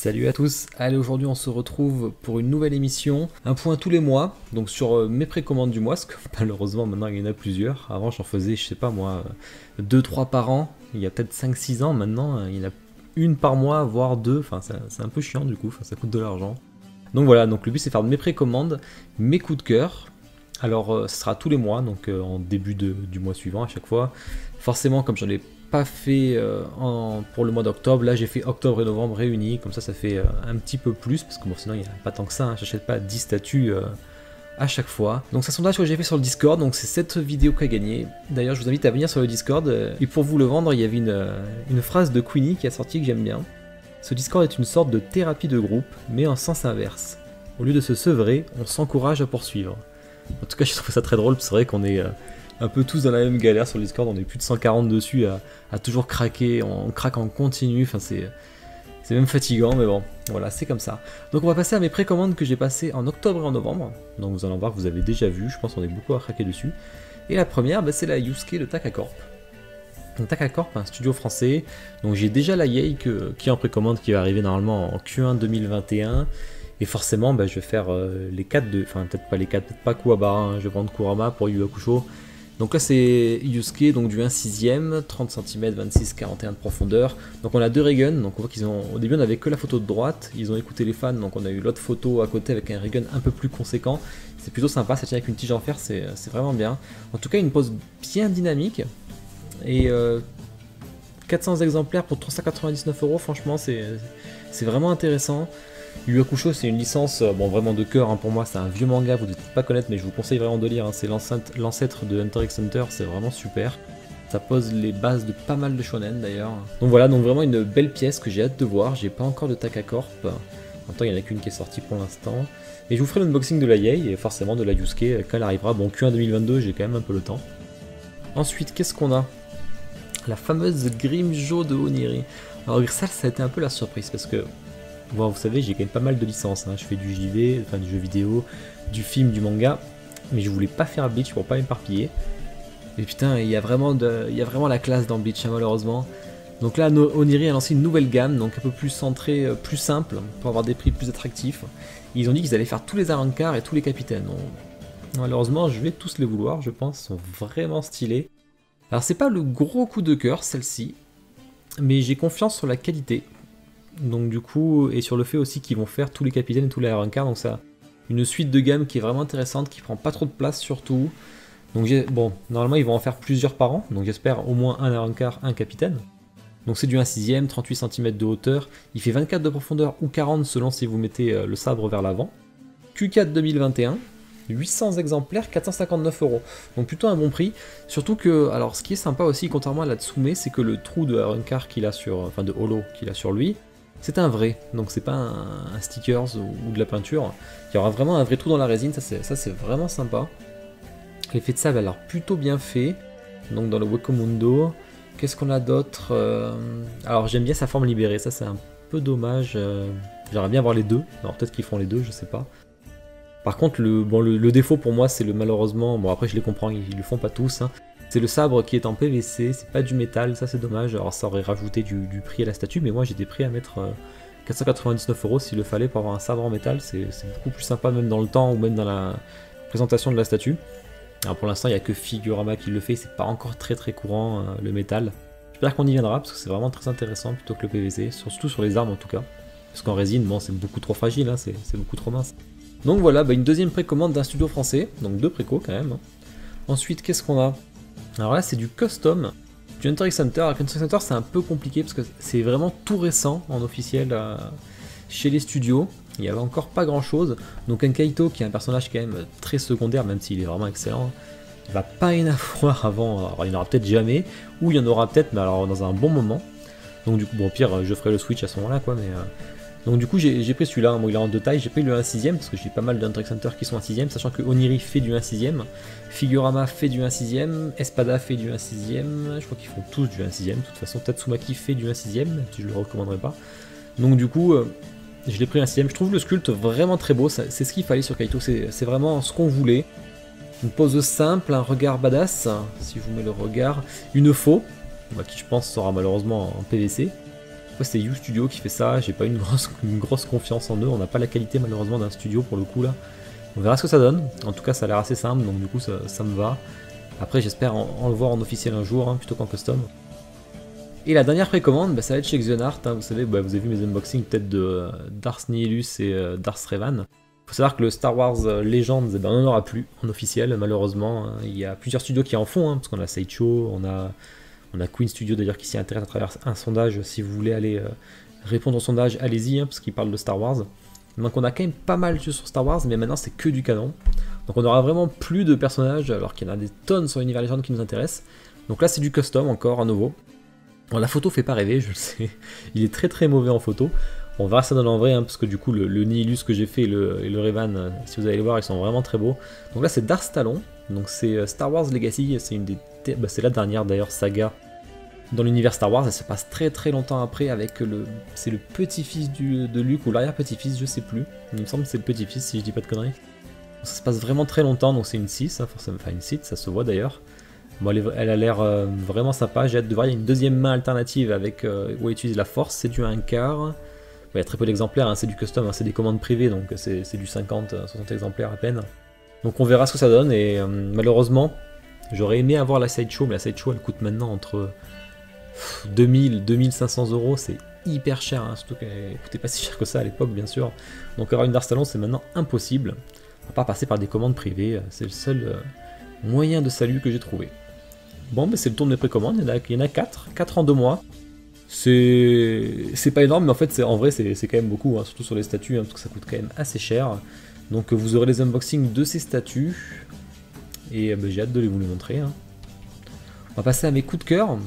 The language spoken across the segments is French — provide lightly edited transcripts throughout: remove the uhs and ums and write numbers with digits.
Salut à tous, allez aujourd'hui on se retrouve pour une nouvelle émission, un point tous les mois, donc sur mes précommandes du mois, parce que malheureusement maintenant il y en a plusieurs, avant j'en faisais je sais pas moi 2-3 par an, il y a peut-être 5-6 ans maintenant, il y en a une par mois voire deux, enfin c'est un peu chiant du coup, ça coûte de l'argent. Donc voilà, donc le but c'est de faire mes précommandes, mes coups de cœur, alors ce sera tous les mois, donc en début du mois suivant à chaque fois, forcément comme j'en ai pas fait pour le mois d'octobre, là j'ai fait octobre et novembre réunis, comme ça fait un petit peu plus, parce que bon sinon il n'y a pas tant que ça, hein, j'achète pas 10 statues à chaque fois. Donc c'est un sondage que j'ai fait sur le Discord, donc c'est cette vidéo qui a gagné. D'ailleurs je vous invite à venir sur le Discord, et pour vous le vendre il y avait une phrase de Queenie qui a sorti que j'aime bien. Ce Discord est une sorte de thérapie de groupe, mais en sens inverse. Au lieu de se sevrer, on s'encourage à poursuivre. En tout cas j'ai trouvé ça très drôle, c'est vrai qu'on est un peu tous dans la même galère sur le Discord, on est plus de 140 dessus à toujours craquer, on craque en continu, enfin c'est même fatigant, mais bon, voilà, c'est comme ça. Donc on va passer à mes précommandes que j'ai passées en octobre et en novembre, donc vous allez voir que vous avez déjà vu, je pense qu'on est beaucoup à craquer dessus. Et la première, c'est la Yusuke de Takacorp. Donc Takacorp, un studio français, donc j'ai déjà la Yei qui est en précommande, qui va arriver normalement en Q1 2021, et forcément je vais faire les 4 de, enfin peut-être pas les 4, peut-être pas Kuwabara, hein, je vais prendre Kurama pour Yu Hakusho. Donc là c'est Yusuke, donc du 1/6, 30 cm, 26-41 de profondeur. Donc on a deux rayguns, donc on voit qu'ils ont, au début on avait que la photo de droite, ils ont écouté les fans, donc on a eu l'autre photo à côté avec un raygun un peu plus conséquent. C'est plutôt sympa, ça tient avec une tige en fer, c'est vraiment bien. En tout cas une pose bien dynamique, et 400 exemplaires pour 399 €, franchement c'est vraiment intéressant. Yu Hakusho c'est une licence bon, vraiment de cœur, hein, pour moi c'est un vieux manga, vous ne devez pas connaître mais je vous conseille vraiment de lire, hein, c'est l'ancêtre de Hunter x Hunter, c'est vraiment super. Ça pose les bases de pas mal de shonen d'ailleurs. Donc voilà, donc vraiment une belle pièce que j'ai hâte de voir, j'ai pas encore de Takacorp, en même temps il n'y en a qu'une qui est sortie pour l'instant. Et je vous ferai l'unboxing de la Yei et forcément de la Yusuke quand elle arrivera, bon Q1 2022 j'ai quand même un peu le temps. Ensuite qu'est-ce qu'on a? La fameuse Grimmjow de Oniri. Alors ça a été un peu la surprise parce que bon, vous savez, j'ai quand même pas mal de licences, hein. Je fais du JV, enfin du jeu vidéo, du film, du manga, mais je voulais pas faire Bleach pour pas m'éparpiller. Et putain, il y a vraiment la classe dans Bleach, hein, malheureusement. Donc là, Oniri a lancé une nouvelle gamme, donc un peu plus centrée, plus simple, pour avoir des prix plus attractifs. Ils ont dit qu'ils allaient faire tous les arancars et tous les capitaines. Donc, malheureusement, je vais tous les vouloir, je pense, ils sont vraiment stylés. Alors c'est pas le gros coup de cœur, celle-ci, mais j'ai confiance sur la qualité. Donc du coup, et sur le fait aussi qu'ils vont faire tous les capitaines et tous les arancars, donc ça, une suite de gamme qui est vraiment intéressante, qui prend pas trop de place surtout. Donc bon, normalement ils vont en faire plusieurs par an, donc j'espère au moins un arankar, un capitaine. Donc c'est du 1/6, 38 cm de hauteur, il fait 24 de profondeur ou 40 selon si vous mettez le sabre vers l'avant. Q4 2021, 800 exemplaires, 459 €. Donc plutôt un bon prix, surtout que, alors ce qui est sympa aussi, contrairement à la Tsume, c'est que le trou de arankar qu'il a sur, enfin de holo qu'il a sur lui, c'est un vrai, donc c'est pas un stickers ou de la peinture. Il y aura vraiment un vrai trou dans la résine, ça c'est vraiment sympa. L'effet de sable a l'air plutôt bien fait, donc dans le Wekomundo. Qu'est-ce qu'on a d'autre? Alors j'aime bien sa forme libérée, ça c'est un peu dommage. J'aimerais bien avoir les deux, alors peut-être qu'ils font les deux, je sais pas. Par contre le défaut pour moi c'est malheureusement, bon après je les comprends, ils le font pas tous, hein. C'est le sabre qui est en PVC, c'est pas du métal, ça c'est dommage. Alors ça aurait rajouté du prix à la statue, mais moi j'étais prêt à mettre 499 € s'il le fallait pour avoir un sabre en métal, c'est beaucoup plus sympa même dans le temps ou même dans la présentation de la statue. Alors pour l'instant il n'y a que Figurama qui le fait, c'est pas encore très courant le métal. J'espère qu'on y viendra parce que c'est vraiment très intéressant plutôt que le PVC, surtout sur les armes en tout cas. Parce qu'en résine, bon c'est beaucoup trop fragile, hein, c'est beaucoup trop mince. Donc voilà, une deuxième précommande d'un studio français, donc deux précos quand même. Ensuite qu'est-ce qu'on a? Alors là c'est du custom, du Hunter x Hunter. Hunter x Hunter c'est un peu compliqué parce que c'est vraiment tout récent en officiel chez les studios. Il n'y avait encore pas grand chose. Donc un Kaito qui est un personnage quand même très secondaire, même s'il est vraiment excellent, il va pas y en avoir avant, alors il n'y en aura peut-être jamais, ou il y en aura peut-être mais alors dans un bon moment. Donc du coup, bon au pire je ferai le switch à ce moment là quoi, mais... Donc du coup j'ai pris celui-là, moi il est en deux tailles, j'ai pris le 1/6 parce que j'ai pas mal de Hunter x Hunter qui sont 1/6, sachant que Oniri fait du 1/6, Figurama fait du 1/6, Espada fait du 1/6, je crois qu'ils font tous du 1/6, de toute façon Tatsumaki fait du 1/6, je le recommanderais pas. Donc du coup je l'ai pris 1/6, je trouve le sculpte vraiment très beau, c'est ce qu'il fallait sur Kaito, c'est vraiment ce qu'on voulait. Une pose simple, un regard badass, si je vous mets le regard, une faux, qui je pense sera malheureusement en PVC. C'est You Studio qui fait ça, j'ai pas une grosse confiance en eux, on n'a pas la qualité malheureusement d'un studio pour le coup là. On verra ce que ça donne, en tout cas ça a l'air assez simple, donc du coup ça me va. Après j'espère en le voir en officiel un jour, hein, plutôt qu'en custom. Et la dernière précommande, bah, ça va être chez Xionart, hein, vous savez, bah, vous avez vu mes unboxings peut-être de Darth Nihilus et Darth Revan. Faut savoir que le Star Wars Legends, eh ben, on n'en aura plus en officiel malheureusement. Hein. Il y a plusieurs studios qui en font, hein, parce qu'on a Sideshow, on a Queen Studio d'ailleurs qui s'y intéresse à travers un sondage. Si vous voulez aller répondre au sondage, allez-y, hein, parce qu'il parle de Star Wars. Donc on a quand même pas mal de jeux sur Star Wars, mais maintenant c'est que du canon. Donc on aura vraiment plus de personnages, alors qu'il y en a des tonnes sur l'univers Legends qui nous intéressent. Donc là c'est du custom encore à nouveau. Bon, la photo fait pas rêver, je le sais. Il est très mauvais en photo. On verra ça donne en vrai, hein, parce que du coup le Nihilus que j'ai fait et le Revan, si vous allez le voir, ils sont vraiment très beaux. Donc là c'est Darth Stallone, donc c'est Star Wars Legacy, c'est la dernière d'ailleurs saga dans l'univers Star Wars. Elle se passe très longtemps après avec c'est le petit-fils de Luke ou l'arrière-petit-fils, je sais plus. Il me semble que c'est le petit-fils si je dis pas de conneries. Ça se passe vraiment très longtemps, donc c'est une 6, hein, forcément, enfin une 6, ça se voit d'ailleurs. Bon, elle a l'air vraiment sympa, j'ai hâte de voir. Il y a une deuxième main alternative avec où elle utilise la force, c'est du 1/4. Bon, il y a très peu d'exemplaires, hein, c'est du custom, hein, c'est des commandes privées, donc c'est du 50-60 exemplaires à peine. Donc on verra ce que ça donne, et malheureusement, j'aurais aimé avoir la Sideshow, mais la Sideshow elle coûte maintenant entre 2000-2500 euros, c'est hyper cher, hein, surtout qu'elle coûtait pas si cher que ça à l'époque, bien sûr. Donc avoir une Darth Stallone, c'est maintenant impossible, à part passer par des commandes privées, c'est le seul moyen de salut que j'ai trouvé. Bon, bah, c'est le tour de mes précommandes, il y en a 4 en 2 mois. C'est pas énorme, mais en fait, en vrai, c'est quand même beaucoup, hein, surtout sur les statues, hein, parce que ça coûte quand même assez cher. Donc vous aurez les unboxings de ces statues, et bah, j'ai hâte de vous les montrer. Hein. On va passer à mes coups de cœur.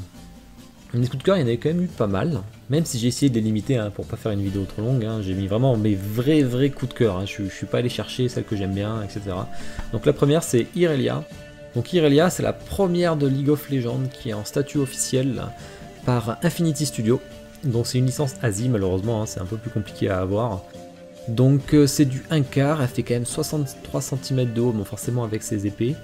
Mes coups de cœur, il y en avait quand même eu pas mal, même si j'ai essayé de les limiter hein, pour pas faire une vidéo trop longue. Hein, j'ai mis vraiment mes vrais coups de cœur. Hein, je suis pas allé chercher celles que j'aime bien, etc. Donc la première, c'est Irelia. Donc Irelia, c'est la première de League of Legends qui est en statut officiel par Infinity Studio. Donc c'est une licence Asie, malheureusement, hein, c'est un peu plus compliqué à avoir. Donc c'est du 1/4, elle fait quand même 63 cm de haut, bon forcément avec ses épées.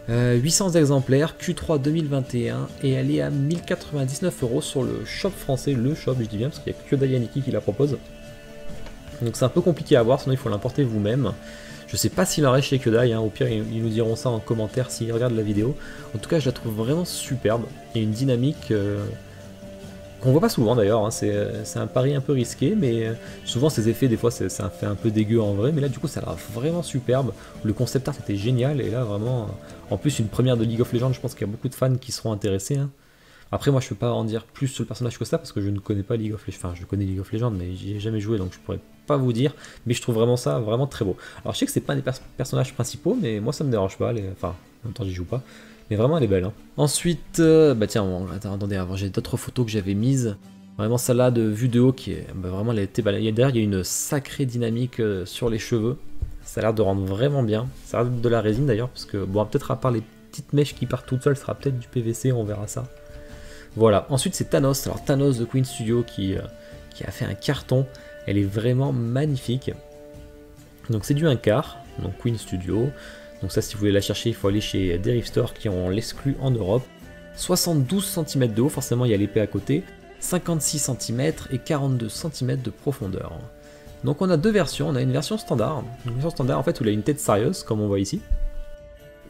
800 exemplaires, Q3 2021, et elle est à 1099 € sur le shop français, le shop je dis bien, parce qu'il n'y a que Dayaniki qui la propose. Donc c'est un peu compliqué à avoir, sinon il faut l'importer vous-même. Je sais pas s'il en reste chez Kyodai, hein. Au pire ils nous diront ça en commentaire s'ils regardent la vidéo. En tout cas je la trouve vraiment superbe, il y a une dynamique qu'on voit pas souvent d'ailleurs, hein. C'est un pari un peu risqué, mais souvent ces effets des fois ça fait un peu dégueu en vrai, mais là du coup ça a l'air vraiment superbe. Le concept art était génial, et là vraiment, en plus une première de League of Legends, je pense qu'il y a beaucoup de fans qui seront intéressés. Hein. Après moi je peux pas en dire plus sur le personnage que ça, parce que je ne connais pas League of Legends, enfin je connais League of Legends, mais j'y ai jamais joué, donc je pourrais pas vous dire, mais je trouve vraiment ça vraiment très beau. Alors je sais que c'est pas un des personnages principaux, mais moi ça me dérange pas, enfin en même temps j'y joue pas, mais vraiment elle est belle. Hein. Ensuite, bah tiens, attendez, avant j'ai d'autres photos que j'avais mises, vraiment celle-là de vue de haut qui est vraiment, derrière il y a une sacrée dynamique sur les cheveux, ça a l'air de rendre vraiment bien, ça a l'air de la résine d'ailleurs, parce que bon peut-être à part les petites mèches qui partent toutes seules, ce sera peut-être du PVC, on verra ça. Voilà, ensuite c'est Thanos, alors Thanos de Queen Studio qui a fait un carton. Elle est vraiment magnifique. Donc c'est du 1/4, donc Queen Studio. Donc ça si vous voulez la chercher, il faut aller chez Derive Store qui ont l'exclu en Europe. 72 cm de haut, forcément il y a l'épée à côté. 56 cm et 42 cm de profondeur. Donc on a deux versions, on a une version standard. Une version standard en fait où il a une tête sérieuse comme on voit ici.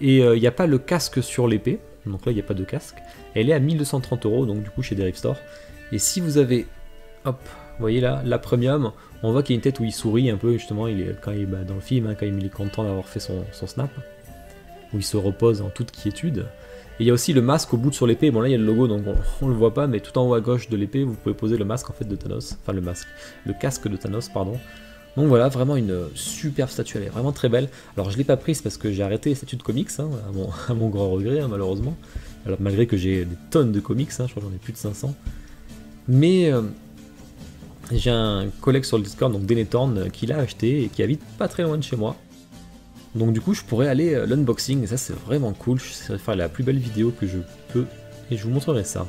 Et il n'y a pas le casque sur l'épée, donc là il n'y a pas de casque. Elle est à 1230 €, donc du coup chez Derive Store. Et si vous avez, hop, vous voyez là, la premium, on voit qu'il y a une tête où il sourit un peu, justement, quand il est dans le film, hein, quand il est content d'avoir fait son snap, où il se repose en toute quiétude. Et il y a aussi le masque au bout sur l'épée, bon là il y a le logo, donc on le voit pas, mais tout en haut à gauche de l'épée, vous pouvez poser le masque en fait de Thanos, enfin le casque de Thanos, pardon. Donc voilà, vraiment une superbe statue, elle est vraiment très belle. Alors je l'ai pas prise parce que j'ai arrêté les statues de comics, hein, à mon grand regret, hein, malheureusement. Alors malgré que j'ai des tonnes de comics, hein, je crois que j'en ai plus de 500. Mais j'ai un collègue sur le Discord, donc Denethorn, qui l'a acheté et qui habite pas très loin de chez moi. Donc du coup je pourrais aller l'unboxing, et ça c'est vraiment cool, je vais faire la plus belle vidéo que je peux, et je vous montrerai ça.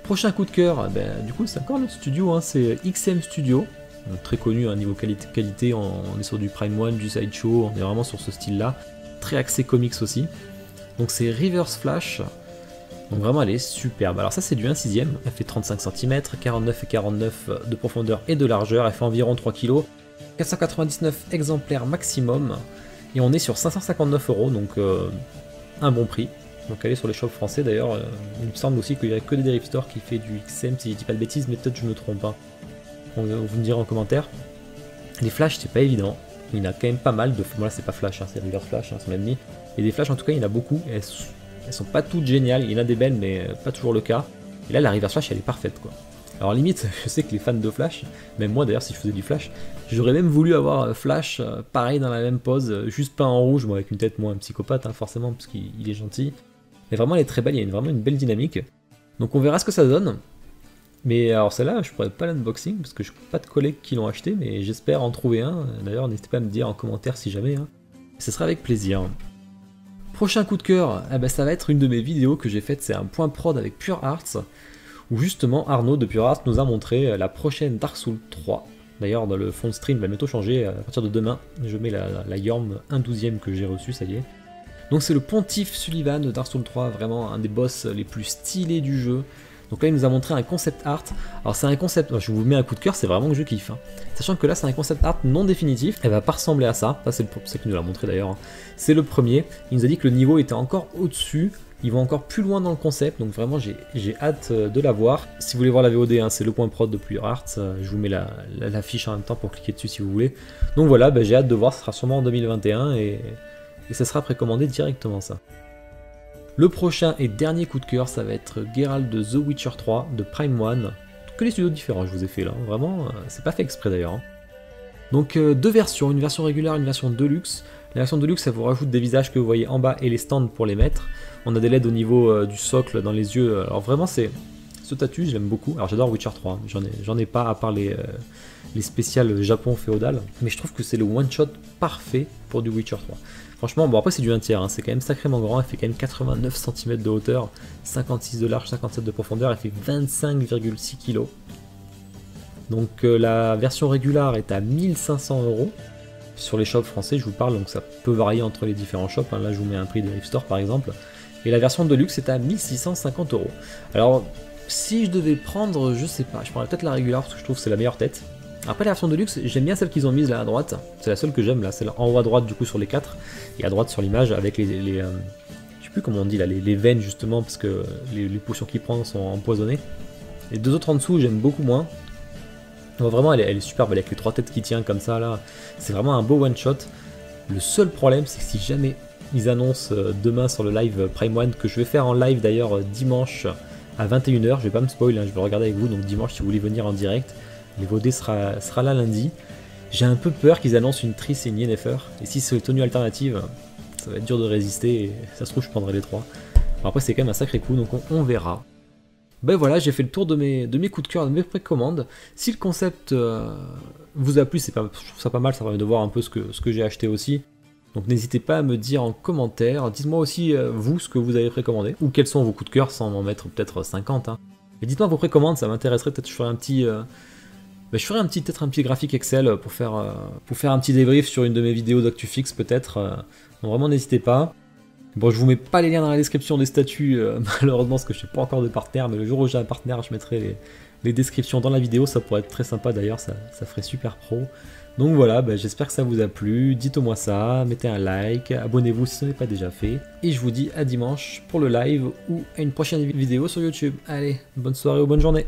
Prochain coup de cœur, du coup c'est encore notre studio, hein, c'est XM Studio, donc, très connu à niveau qualité, on est sur du Prime One, du Sideshow, on est vraiment sur ce style là, très axé comics aussi. Donc c'est Reverse Flash, Donc vraiment elle est superbe. Alors ça c'est du 1/6, elle fait 35 cm, 49 et 49 de profondeur et de largeur, elle fait environ 3 kg, 499 exemplaires maximum, et on est sur 559 €, donc un bon prix. Donc elle est sur les shops français d'ailleurs, il me semble aussi qu'il n'y a que des Derive Store qui fait du XM si je dis pas de bêtises, mais peut-être je me trompe pas. Vous me direz en commentaire. Les flashs c'est pas évident, il y en a quand même pas mal de... Bon là c'est pas flash, hein, c'est reverse flash, hein, c'est l'ennemi. Et des flashs en tout cas il y en a beaucoup, elles sont pas toutes géniales, il y en a des belles mais pas toujours le cas. Et là la reverse flash elle est parfaite quoi. Alors limite je sais que les fans de flash, même moi d'ailleurs si je faisais du flash, j'aurais même voulu avoir flash pareil dans la même pose, juste peint en rouge, bon avec une tête moins un psychopathe hein, forcément parce qu'il est gentil. Mais vraiment elle est très belle, il y a vraiment une belle dynamique. Donc on verra ce que ça donne. Mais alors celle-là, je pourrais pas l'unboxing parce que je n'ai pas de collègues qui l'ont acheté, mais j'espère en trouver un. D'ailleurs, n'hésitez pas à me dire en commentaire si jamais. Hein. Ce sera avec plaisir. Prochain coup de cœur, eh ben, ça va être une de mes vidéos que j'ai faite, c'est un point prod avec Pure Arts, où justement Arnaud de Pure Arts nous a montré la prochaine Dark Souls 3. D'ailleurs, dans le fond de stream, va bientôt changer. À partir de demain, je mets la Yorm 1/12e que j'ai reçue, ça y est. Donc c'est le Pontife Sullivan de Dark Souls 3, vraiment un des boss les plus stylés du jeu. Donc là il nous a montré un concept art, alors c'est un concept, je vous mets un coup de cœur, c'est vraiment que je kiffe. Hein. Sachant que là c'est un concept art non définitif, elle va pas ressembler à ça, c'est qu'il nous l'a montré d'ailleurs, hein. C'est le premier, il nous a dit que le niveau était encore au-dessus, ils vont encore plus loin dans le concept, donc vraiment j'ai hâte de la voir. Si vous voulez voir la VOD, hein, c'est le point prod de Pure Arts, je vous mets la fiche en même temps pour cliquer dessus si vous voulez. Donc voilà, j'ai hâte de voir, ce sera sûrement en 2021 et ça sera précommandé directement ça. Le prochain et dernier coup de cœur, ça va être Geralt de The Witcher 3 de Prime One. Que les studios différents je vous ai fait là, vraiment, c'est pas fait exprès d'ailleurs. Hein. Donc deux versions, une version régulière, une version deluxe. La version deluxe, ça vous rajoute des visages que vous voyez en bas et les stands pour les mettre. On a des LED au niveau du socle, dans les yeux. Alors vraiment, ce tatu, je l'aime beaucoup. Alors j'adore Witcher 3, j'en ai pas à part les spéciales Japon féodal. Mais je trouve que c'est le one-shot parfait pour du Witcher 3. Franchement, bon après c'est du 1/3, hein, c'est quand même sacrément grand, elle fait quand même 89 cm de hauteur, 56 de large, 57 de profondeur, elle fait 25,6 kg. Donc la version régulière est à 1500 €. Sur les shops français, je vous parle, donc ça peut varier entre les différents shops, hein, là je vous mets un prix de Derive Store par exemple. Et la version de luxe est à 1650 €. Alors si je devais prendre, je sais pas, je prendrais peut-être la régulière parce que je trouve que c'est la meilleure tête. Après la version de luxe, j'aime bien celle qu'ils ont mise là à droite, c'est la seule que j'aime là, celle en haut à droite du coup sur les 4, et à droite sur l'image avec je sais plus comment on dit là, les veines justement, parce que les potions qu'il prend sont empoisonnées. Les deux autres en dessous j'aime beaucoup moins. Donc, vraiment elle est superbe, avec les 3 têtes qui tient comme ça là, c'est vraiment un beau one shot. Le seul problème c'est que si jamais ils annoncent demain sur le live Prime One, que je vais faire en live d'ailleurs dimanche à 21 h, je vais pas me spoil, hein, je vais le regarder avec vous, donc dimanche si vous voulez venir en direct. Les VOD sera là lundi. J'ai un peu peur qu'ils annoncent une Triss et une Yennefer. Et si c'est une tenue alternative, ça va être dur de résister. Et ça se trouve, je prendrai les 3. Bon, après, c'est quand même un sacré coup, donc on verra. Ben voilà, j'ai fait le tour de mes coups de cœur, de mes précommandes. Si le concept vous a plu, je trouve ça pas mal, ça permet de voir un peu ce que j'ai acheté aussi. Donc n'hésitez pas à me dire en commentaire. Dites-moi aussi, vous, ce que vous avez précommandé. Ou quels sont vos coups de cœur, sans m'en mettre peut-être 50. Hein. Et dites-moi vos précommandes, ça m'intéresserait. Peut-être que je ferai un petit... peut-être un petit graphique Excel pour faire un petit débrief sur une de mes vidéos d'ActuFix peut-être. Donc vraiment n'hésitez pas. Bon, je vous mets pas les liens dans la description des statuts malheureusement parce que je n'ai pas encore de partenaire, mais le jour où j'ai un partenaire je mettrai les descriptions dans la vidéo, ça pourrait être très sympa d'ailleurs, ça ferait super pro. Donc voilà, j'espère que ça vous a plu, dites-moi ça, mettez un like, abonnez-vous si ce n'est pas déjà fait, et je vous dis à dimanche pour le live ou à une prochaine vidéo sur YouTube. Allez, bonne soirée ou bonne journée.